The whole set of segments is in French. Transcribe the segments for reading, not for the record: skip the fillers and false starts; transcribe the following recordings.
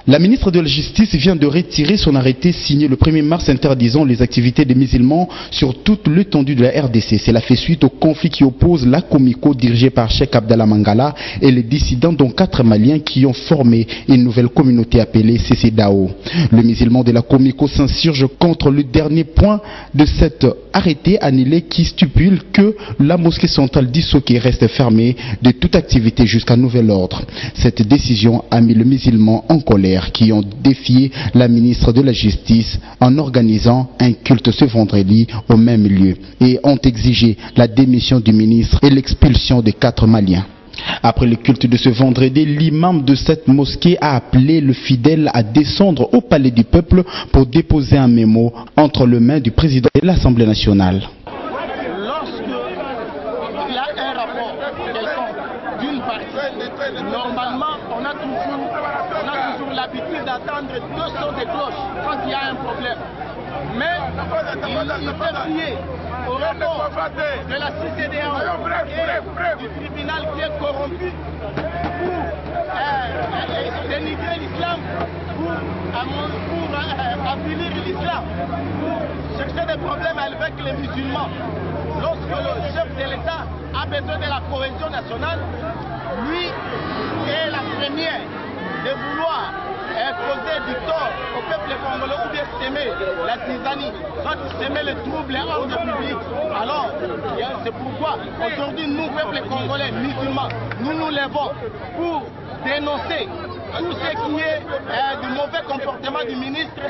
La ministre de la Justice vient de retirer son arrêté signé le 1er mars interdisant les activités des musulmans sur toute l'étendue de la RDC. Cela fait suite au conflit qui oppose la Comico dirigée par Cheikh Abdallah Mangala et les dissidents dont 4 Maliens qui ont formé une nouvelle communauté appelée CCDAO. Le musulman de la Comico s'insurge contre le dernier point de cet arrêté annulé qui stipule que la mosquée centrale d'Issoké reste fermée de toute activité jusqu'à nouvel ordre. Cette décision a mis le musulman en colère, qui ont défié la ministre de la Justice en organisant un culte ce vendredi au même lieu et ont exigé la démission du ministre et l'expulsion des 4 Maliens. Après le culte de ce vendredi, l'imam de cette mosquée a appelé le fidèle à descendre au palais du peuple pour déposer un mémo entre les mains du président de l'Assemblée nationale. Normalement, on a toujours l'habitude d'attendre 200 des cloches quand il y a un problème. Mais il fait fier au rapport de la CCDAO et du tribunal qui est corrompu pour dénigrer l'islam, pour abolir l'islam, pour chercher des problèmes avec les musulmans. Lorsque le chef de l'État a besoin de la cohésion nationale, lui est la première de vouloir causer du tort au peuple congolais ou bien semer la tisanie, soit semer le trouble à l'ordre public. Alors, c'est pourquoi aujourd'hui nous, peuple congolais musulmans, nous nous levons pour dénoncer tout ce qui est du mauvais comportement du ministre.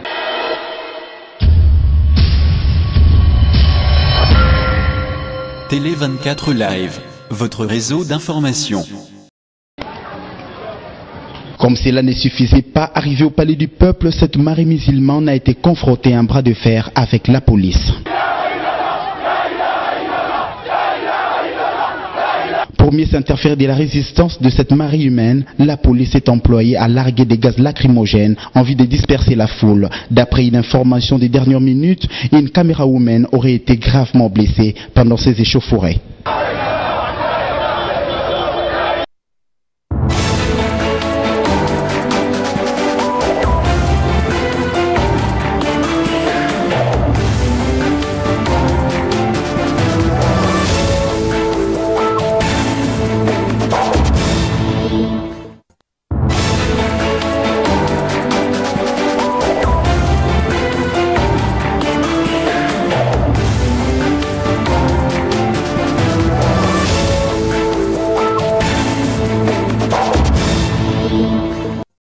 Télé 24 Live, votre réseau d'information. Comme cela ne suffisait pas, arrivé au palais du peuple, cette marée musulmane a été confrontée à un bras de fer avec la police. Pour mieux s'interférer de la résistance de cette marée humaine, la police est employée à larguer des gaz lacrymogènes en vue de disperser la foule. D'après une information des dernières minutes, une caméra humaine aurait été gravement blessée pendant ces échauffourées.